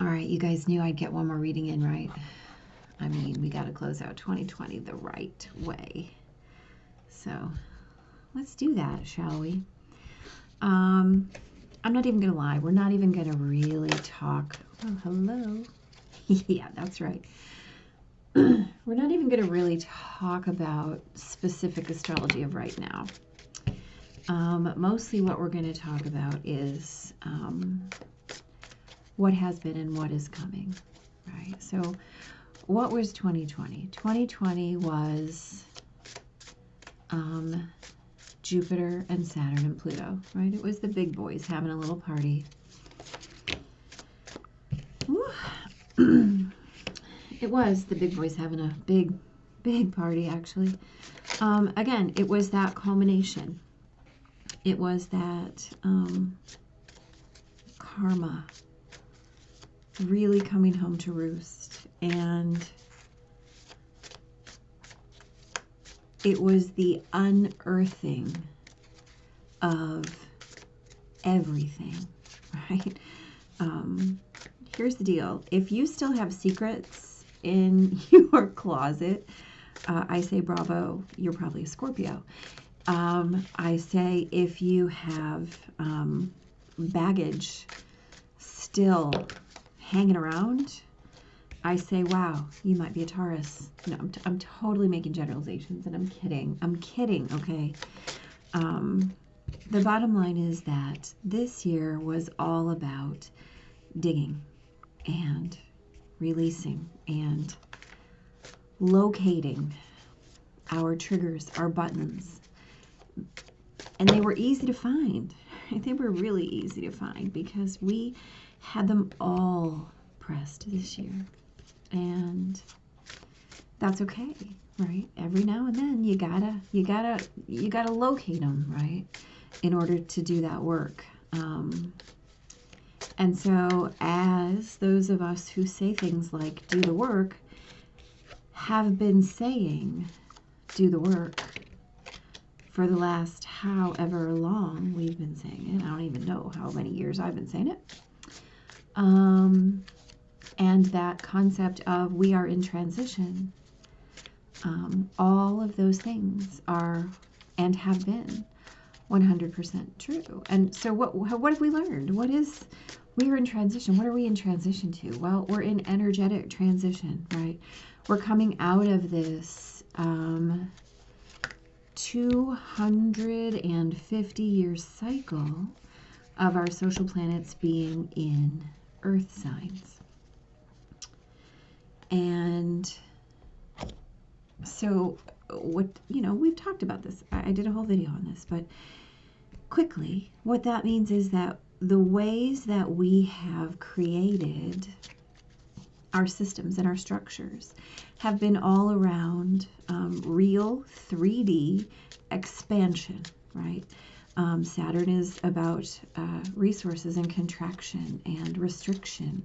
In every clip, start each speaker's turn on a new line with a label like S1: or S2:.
S1: All right, you guys knew I'd get one more reading in, right? I mean, we got to close out 2020 the right way. So let's do that, shall we? I'm not even going to lie. We're not even going to really talk. Oh, hello. Yeah, that's right. We're not even going to really talk about specific astrology of right now. Mostly what we're going to talk about is what has been and what is coming, right? So what was 2020? 2020 was Jupiter and Saturn and Pluto, right? It was the big boys having a little party. It was the big boys having a big party, actually. Again, it was that culmination. It was that karma really coming home to roost. And it was the unearthing of everything, right? Here's the deal. If you still have secrets in your closet, I say bravo, you're probably a Scorpio. I say if you have baggage still hanging around, I say, wow, you might be a Taurus. No, I'm totally making generalizations, and I'm kidding, okay? The bottom line is that this year was all about digging and releasing and locating our triggers, our buttons. And they were easy to find. They were really easy to find because we had them all pressed this year. And that's okay, right? Every now and then you gotta locate them, right? In order to do that work. And so as those of us who say things like do the work have been saying do the work for the last however long we've been saying it. I don't even know how many years I've been saying it. And that concept of we are in transition. All of those things are and have been 100% true. And so what have we learned? We're in transition. What are we in transition to? Well, we're in energetic transition, right? We're coming out of this 250-year cycle of our social planets being in Earth signs. And so we've talked about this. I did a whole video on this, but quickly, what that means is that the ways that we have created our systems and our structures have been all around real 3D expansion, right? Saturn is about resources and contraction and restriction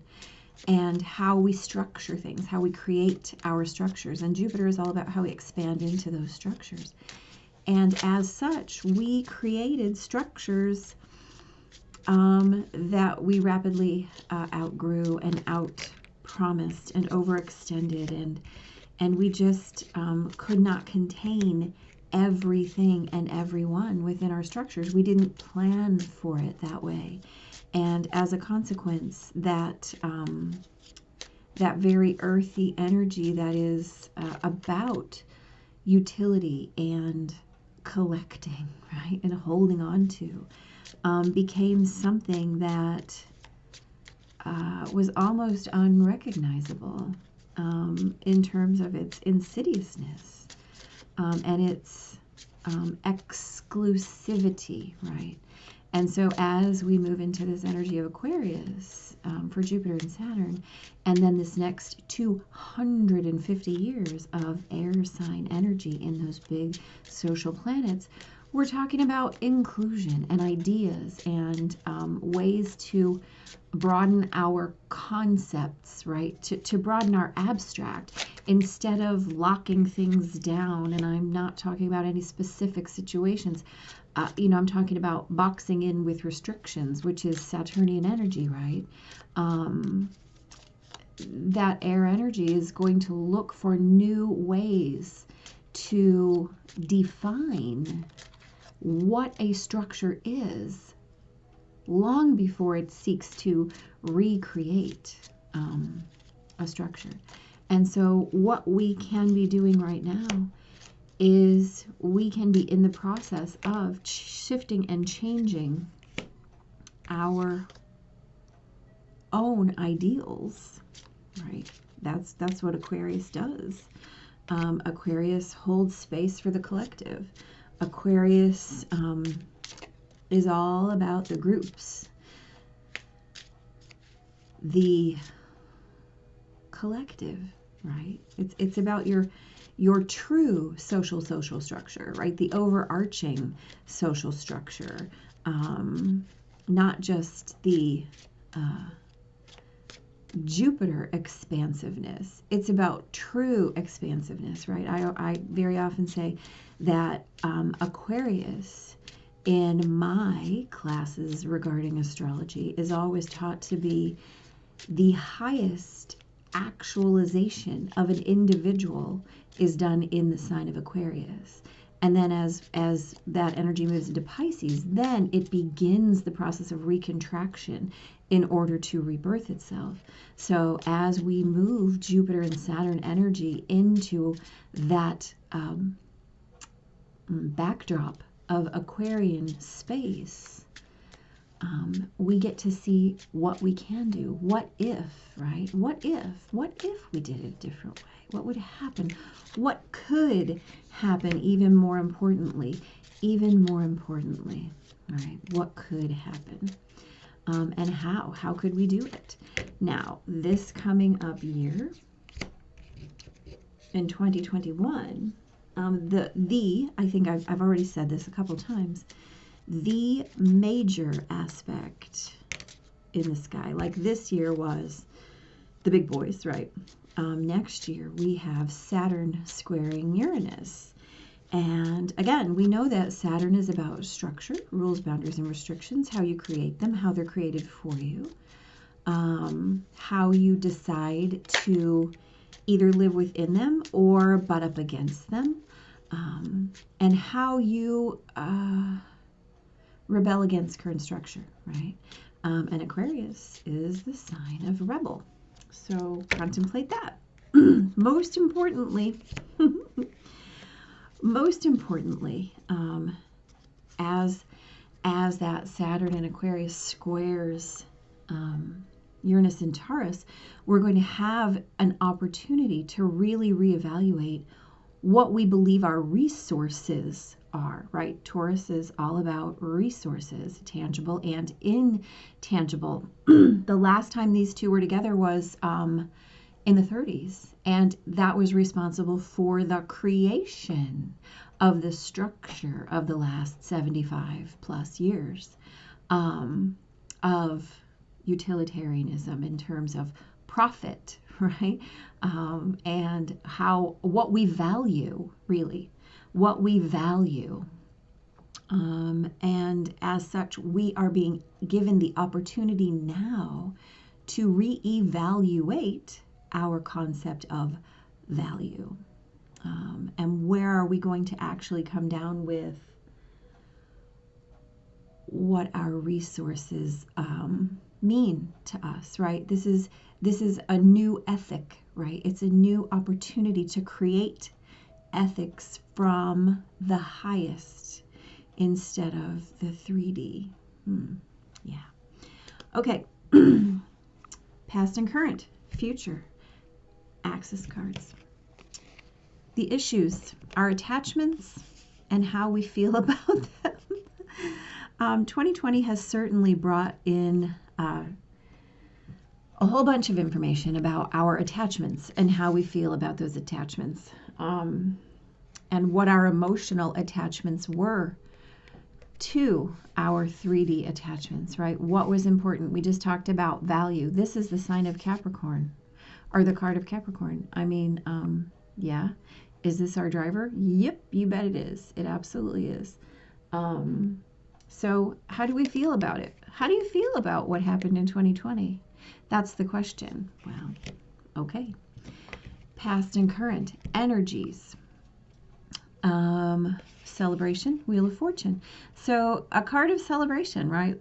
S1: and how we structure things, how we create our structures. And Jupiter is all about how we expand into those structures. And as such, we created structures that we rapidly outgrew and out-promised and overextended. And we just could not contain everything and everyone within our structures. We didn't plan for it that way. And as a consequence, that very earthy energy that is about utility and collecting, right, and holding on to, became something that was almost unrecognizable in terms of its insidiousness and its exclusivity, right? And so as we move into this energy of Aquarius for Jupiter and Saturn, and then this next 250 years of air sign energy in those big social planets, we're talking about inclusion and ideas and ways to broaden our concepts, right? To broaden our abstract instead of locking things down. And I'm not talking about any specific situations. I'm talking about boxing in with restrictions, which is Saturnian energy, right? that air energy is going to look for new ways to define what a structure is long before it seeks to recreate a structure. And so what we can be doing right now is we can be in the process of shifting and changing our own ideals, right? That's what Aquarius does. Aquarius holds space for the collective. Aquarius is all about the groups, the collective, right? It's about your true social structure, right? The overarching social structure, not just the Jupiter expansiveness. It's about true expansiveness, right? I very often say that Aquarius in my classes regarding astrology is always taught to be the highest actualization of an individual is done in the sign of Aquarius. And then as that energy moves into Pisces, then it begins the process of recontraction in order to rebirth itself. So as we move Jupiter and Saturn energy into that backdrop of Aquarian space, we get to see what we can do. What if, right? What if we did it a different way? What would happen? What could happen? Even more importantly, right? What could happen? And how could we do it? Now, this coming up year in 2021, I think I've already said this a couple times, the major aspect in the sky, like this year was the big boys, right? Next year we have Saturn squaring Uranus. And again, we know that Saturn is about structure, rules, boundaries, and restrictions, how you create them, how they're created for you, how you decide to either live within them or butt up against them, and how you rebel against current structure, right? And Aquarius is the sign of rebel. So contemplate that. Most importantly, as that Saturn and Aquarius squares Uranus and Taurus, we're going to have an opportunity to really reevaluate what we believe our resources are, right? Taurus is all about resources, tangible and intangible. The last time these two were together was in the 30s, and that was responsible for the creation of the structure of the last 75 plus years of utilitarianism in terms of profit, right? And what we value, really, what we value. And as such, we are being given the opportunity now to reevaluate our concept of value. And where are we going to actually come down with what our resources mean to us, right? This is a new ethic, right? It's a new opportunity to create ethics from the highest instead of the 3D. Yeah. Okay. Past and current, future, axis cards. The issues, our attachments, and how we feel about them. 2020 has certainly brought in a whole bunch of information about our attachments and how we feel about those attachments, and what our emotional attachments were to our 3D attachments, right? What was important? We just talked about value. This is the sign of Capricorn, or the card of Capricorn. I mean, yeah. Is this our driver? Yep, you bet it is. It absolutely is. So how do we feel about it? How do you feel about what happened in 2020? That's the question. Well, Okay. Past and current energies. Celebration, Wheel of Fortune. So a card of celebration, right?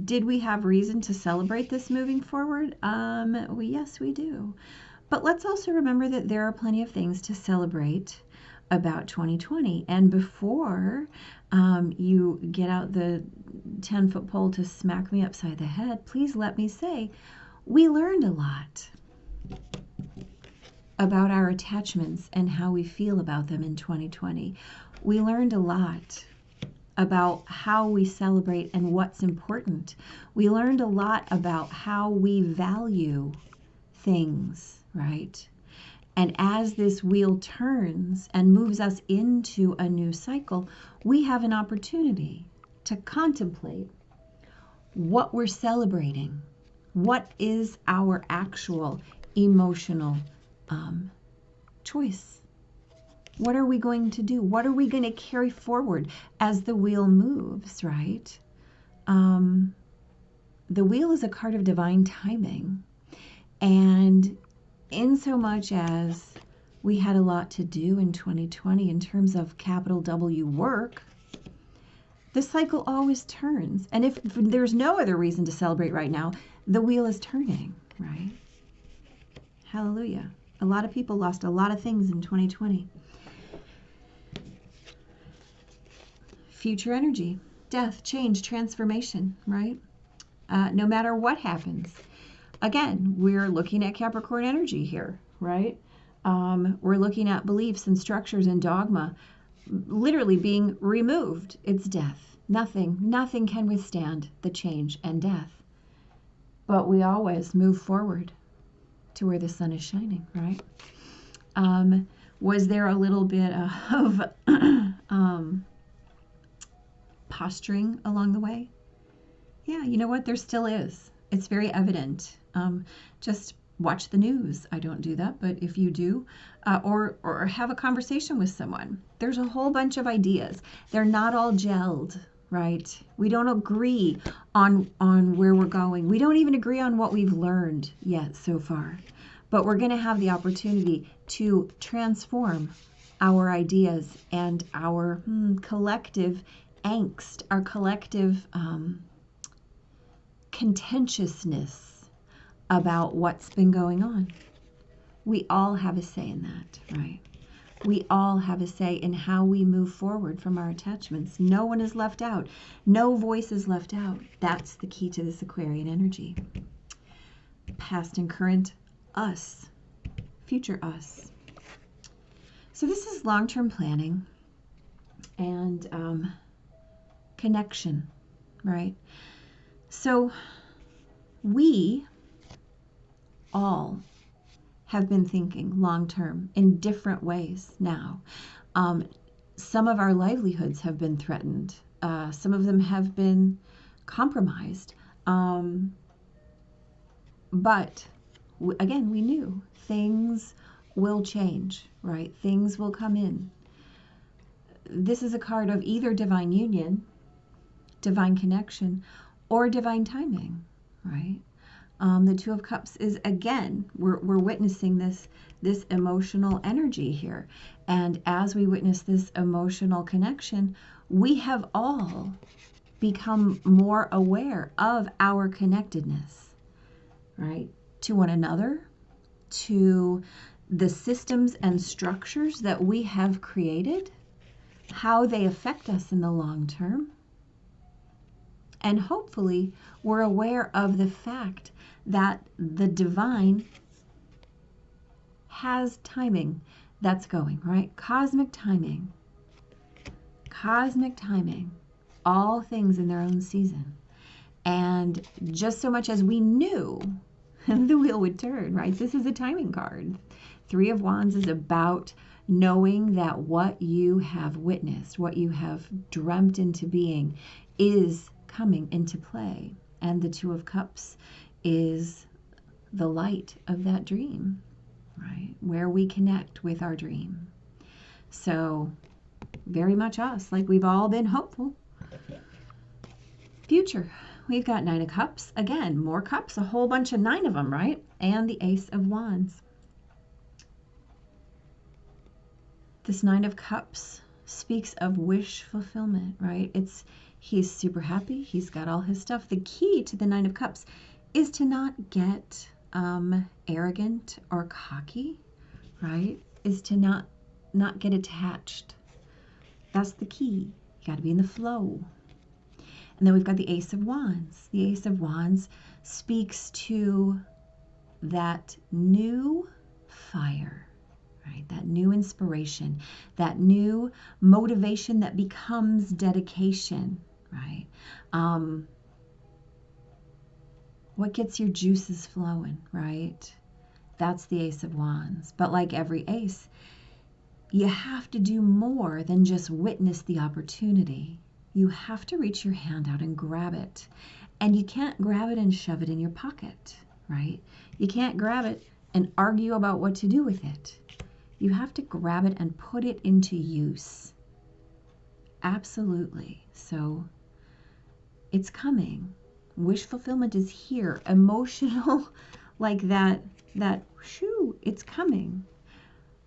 S1: Did we have reason to celebrate this moving forward? Yes, we do. But let's also remember that there are plenty of things to celebrate about 2020. And before you get out the 10-foot pole to smack me upside the head, please let me say, we learned a lot about our attachments and how we feel about them in 2020. We learned a lot about how we celebrate and what's important. We learned a lot about how we value things, right? And as this wheel turns and moves us into a new cycle, we have an opportunity to contemplate what we're celebrating. What is our actual emotional choice? What are we going to do? What are we going to carry forward as the wheel moves, right? The wheel is a card of divine timing. And in so much as we had a lot to do in 2020 in terms of capital W work, the cycle always turns. And if there's no other reason to celebrate right now, the wheel is turning, right? Hallelujah. A lot of people lost a lot of things in 2020. Future energy, death, change, transformation, right? No matter what happens. Again, we're looking at Capricorn energy here, right? We're looking at beliefs and structures and dogma literally being removed. It's death. Nothing can withstand the change and death. But we always move forward to where the sun is shining, right? Was there a little bit of posturing along the way? Yeah, you know what? There still is. It's very evident. Just watch the news. I don't do that, but if you do, or have a conversation with someone, there's a whole bunch of ideas. They're not all gelled, right? We don't agree on where we're going. We don't even agree on what we've learned yet so far. But we're going to have the opportunity to transform our ideas and our collective angst, our collective contentiousness about what's been going on. We all have a say in that, right? We all have a say in how we move forward from our attachments. No one is left out. No voice is left out. That's the key to this Aquarian energy. Past and current us, future us. So this is long-term planning and connection, right? So we all have been thinking long-term in different ways now. Some of our livelihoods have been threatened. Some of them have been compromised. But again, we knew things will change, right? Things will come in. This is a card of either divine union, divine connection, or divine timing, right? The Two of Cups is, again, we're witnessing this emotional energy here. And as we witness this emotional connection, we have all become more aware of our connectedness, right? To one another, to the systems and structures that we have created, how they affect us in the long term. And hopefully we're aware of the fact that the divine has timing that's going, right? Cosmic timing. Cosmic timing. All things in their own season. And just so much as we knew the wheel would turn, right? This is a timing card. Three of Wands is about knowing that what you have witnessed, what you have dreamt into being is coming into play. And the Two of Cups is the light of that dream, right? Where we connect with our dream. So very much us, like we've all been hopeful. Future, we've got Nine of Cups. Again, more cups, a whole bunch of 9 of them, right? And the Ace of Wands. This Nine of Cups speaks of wish fulfillment, right? He's super happy. He's got all his stuff. The key to the Nine of Cups is to not get arrogant or cocky, right? Is to not get attached. That's the key. You got to be in the flow. And then we've got the Ace of Wands. The Ace of Wands speaks to that new fire, right? That new inspiration, that new motivation that becomes dedication, right? What gets your juices flowing, right? That's the Ace of Wands. But like every ace, you have to do more than just witness the opportunity. You have to reach your hand out and grab it. And you can't grab it and shove it in your pocket, right? You can't grab it and argue about what to do with it. You have to grab it and put it into use. Absolutely. So it's coming. Wish fulfillment is here. Emotional, like that, shoo, it's coming.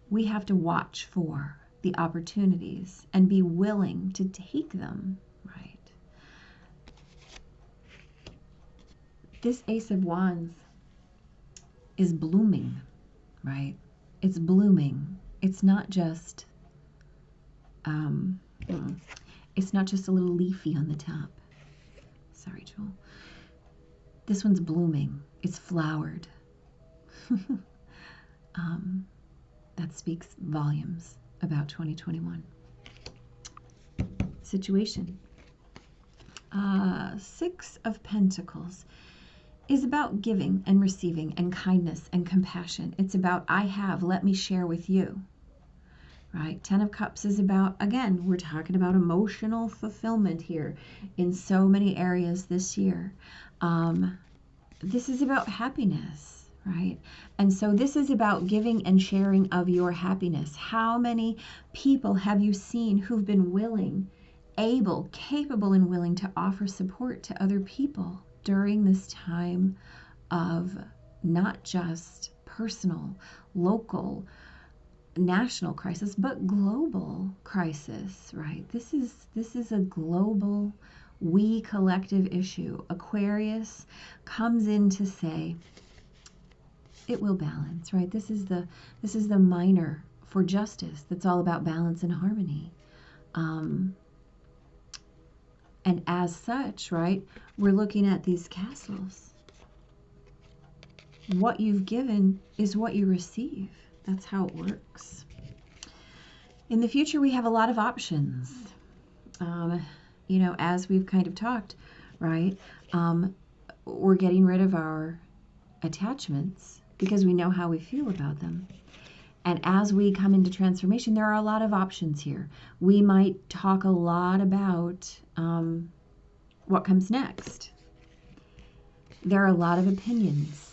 S1: We have to watch for the opportunities and be willing to take them, right? This Ace of Wands is blooming, right? It's blooming. It's not just it's not just a little leafy on the top. Sorry, Joel. This one's blooming. It's flowered. That speaks volumes about 2021. Situation. Six of Pentacles is about giving and receiving and kindness and compassion. It's about I have, let me share with you. Right? 10 of Cups is about, again, we're talking about emotional fulfillment here in so many areas this year. This is about happiness, right? And so this is about giving and sharing of your happiness. How many people have you seen who've been willing, able, capable, and willing to offer support to other people during this time of not just personal, local, national crisis, but global crisis, right? This is a global, we collective issue. Aquarius comes in to say it will balance, right? This is the minor for justice. That's all about balance and harmony. And as such, right, we're looking at these castles. What you've given is what you receive. That's how it works. In the future, we have a lot of options. You know, as we've kind of talked, right? We're getting rid of our attachments because we know how we feel about them. And as we come into transformation, there are a lot of options here. We might talk a lot about what comes next. There are a lot of opinions,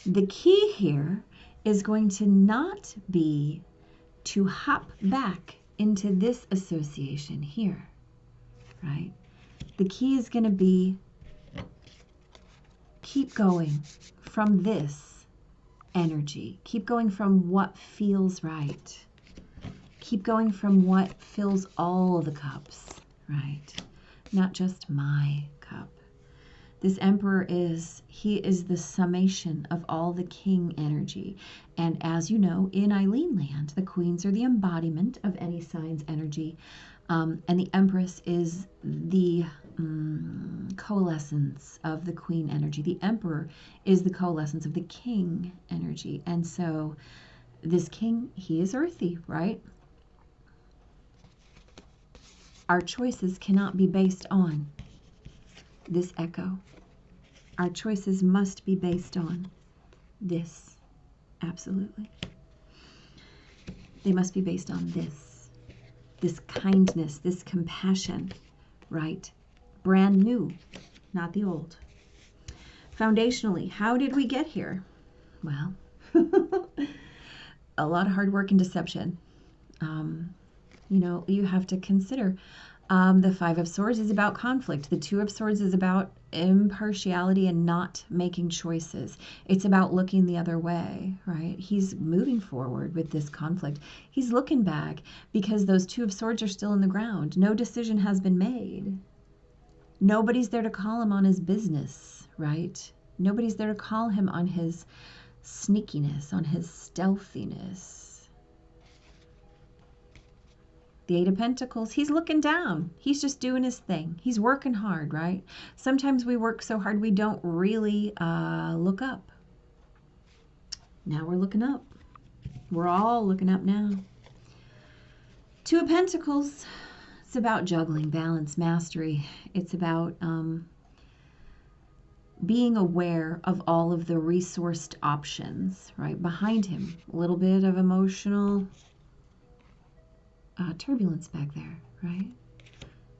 S1: The key here is going to not be to hop back into this association here, right? The key is going to be keep going from this energy. Keep going from what feels right. Keep going from what fills all the cups, right? Not just my cup. This Emperor he is the summation of all the king energy. And as you know, in Eileen land, the queens are the embodiment of any sign's energy. And the Empress is the coalescence of the queen energy. The Emperor is the coalescence of the king energy. And so this king, he is earthy, right? Our choices cannot be based on this echo. Our choices must be based on this. Absolutely. They must be based on this kindness, this compassion, right? Brand new, not the old. Foundationally, how did we get here? Well, a lot of hard work and deception. You know, you have to consider The Five of Swords is about conflict. The Two of Swords is about impartiality and not making choices. It's about looking the other way, right? He's moving forward with this conflict. He's looking back because those Two of Swords are still in the ground. No decision has been made. Nobody's there to call him on his business, right? Nobody's there to call him on his sneakiness, on his stealthiness. The Eight of Pentacles, he's looking down. He's just doing his thing. He's working hard, right? Sometimes we work so hard we don't really look up. Now we're looking up. We're all looking up now. Two of Pentacles, it's about juggling, balance, mastery. It's about being aware of all of the resourced options, right? Behind him, a little bit of emotional turbulence back there, right?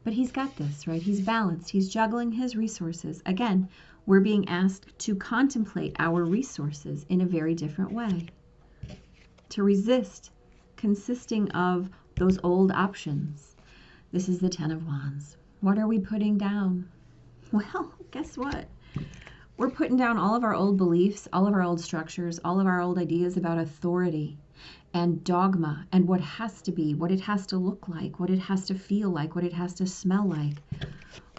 S1: But he's got this, right? He's balanced. He's juggling his resources. Again, we're being asked to contemplate our resources in a very different way. To resist consisting of those old options. This is the Ten of Wands. What are we putting down? Well, guess what? We're putting down all of our old beliefs, all of our old structures, all of our old ideas about authority and dogma and what has to be, what it has to look like, what it has to feel like, what it has to smell like.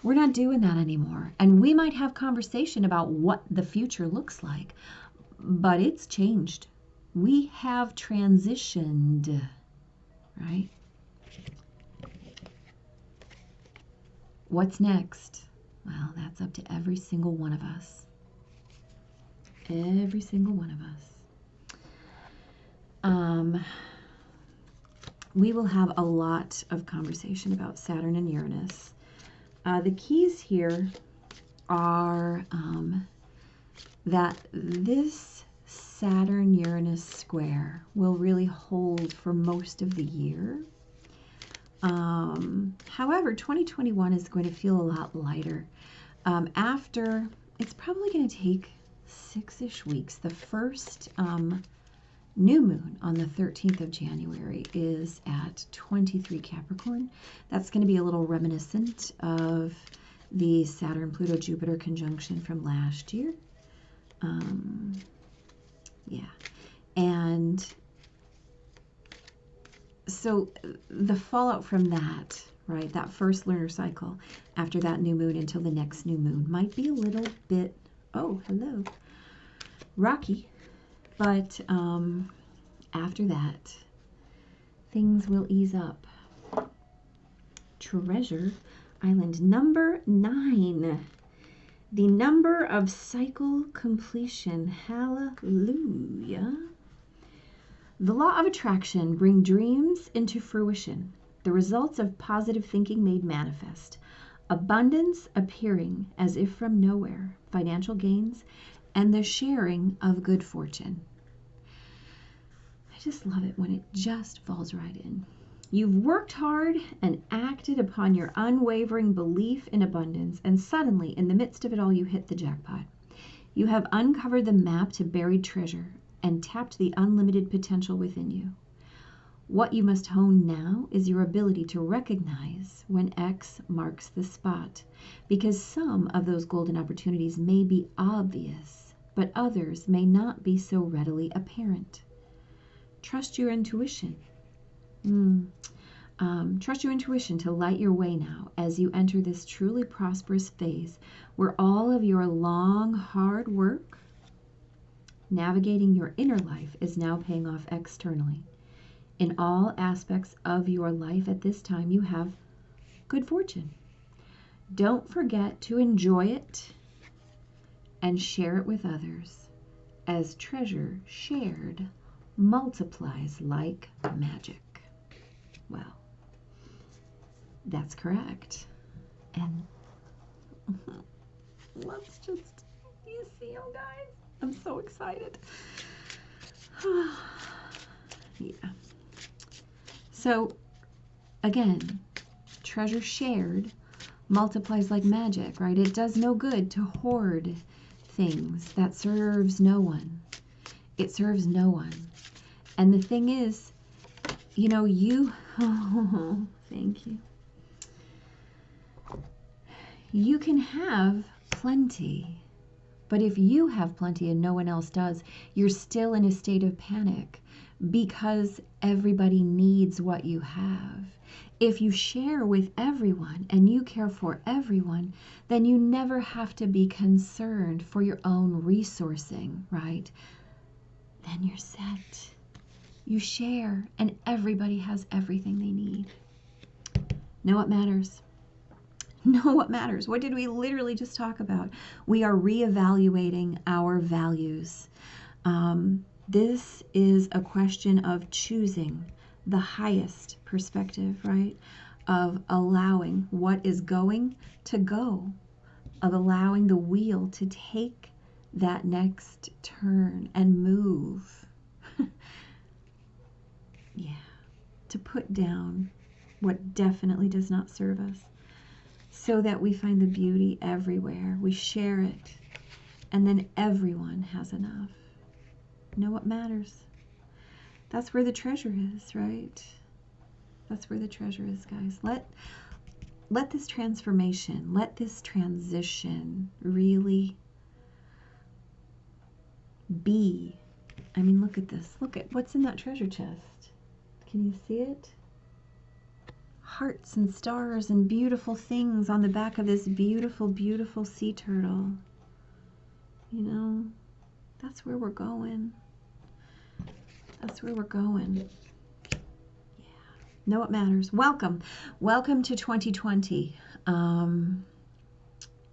S1: We're not doing that anymore. And we might have conversation about what the future looks like, but it's changed. We have transitioned, right? What's next? Well, that's up to every single one of us. Every single one of us. We will have a lot of conversation about Saturn and Uranus. The keys here are that this Saturn-Uranus square will really hold for most of the year. However, 2021 is going to feel a lot lighter. It's probably going to take 6-ish weeks. The first new moon on the 13th of January is at 23 Capricorn. That's going to be a little reminiscent of the Saturn-Pluto-Jupiter conjunction from last year. Yeah. And so the fallout from that, right, that first lunar cycle after that new moon until the next new moon might be a little bit, oh, hello, rocky. But after that, things will ease up. Treasure Island number 9. The number of cycle completion. Hallelujah. The law of attraction brings dreams into fruition. The results of positive thinking made manifest. Abundance appearing as if from nowhere. Financial gains and the sharing of good fortune. I just love it when it just falls right in. You've worked hard and acted upon your unwavering belief in abundance, and suddenly, in the midst of it all, you hit the jackpot. You have uncovered the map to buried treasure and tapped the unlimited potential within you. What you must hone now is your ability to recognize when X marks the spot, because some of those golden opportunities may be obvious, but others may not be so readily apparent. Trust your intuition. Trust your intuition to light your way now as you enter this truly prosperous phase where all of your long, hard work navigating your inner life is now paying off externally. In all aspects of your life at this time, you have good fortune. Don't forget to enjoy it and share it with others, as treasure shared multiplies like magic. Well, that's correct. And let's just, you see them, guys? I'm so excited. Yeah. So, again, treasure shared multiplies like magic, right? It does no good to hoard things. That serves no one. It serves no one. And the thing is, you know, oh, thank you. you can have plenty, but if you have plenty and no one else does, you're still in a state of panic because everybody needs what you have. If you share with everyone and you care for everyone, then you never have to be concerned for your own resourcing, right? Then you're set. You share and everybody has everything they need. Know what matters? Know what matters? What did we literally just talk about? We are reevaluating our values. This is a question of choosing the highest perspective, right? Of allowing what is going to go, of allowing the wheel to take that next turn and move. Yeah, to put down what definitely does not serve us, so that we find the beauty everywhere. We share it, and then everyone has enough. Know what matters? That's where the treasure is, right? That's where the treasure is, guys. Let this transformation, let this transition really be. I mean, look at this. Look at what's in that treasure chest. Can you see it? Hearts and stars and beautiful things on the back of this beautiful, beautiful sea turtle. You know, that's where we're going. That's where we're going. Yeah. Know what matters. Welcome. Welcome to 2020.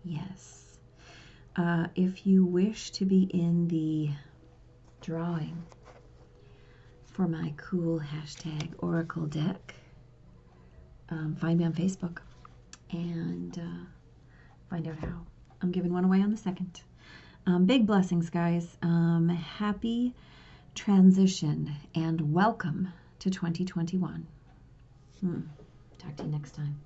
S1: Yes. If you wish to be in the drawing for my cool hashtag Oracle deck, find me on Facebook and find out how. I'm giving one away on the 2nd. Big blessings, guys. Happy transition and welcome to 2021. Talk to you next time.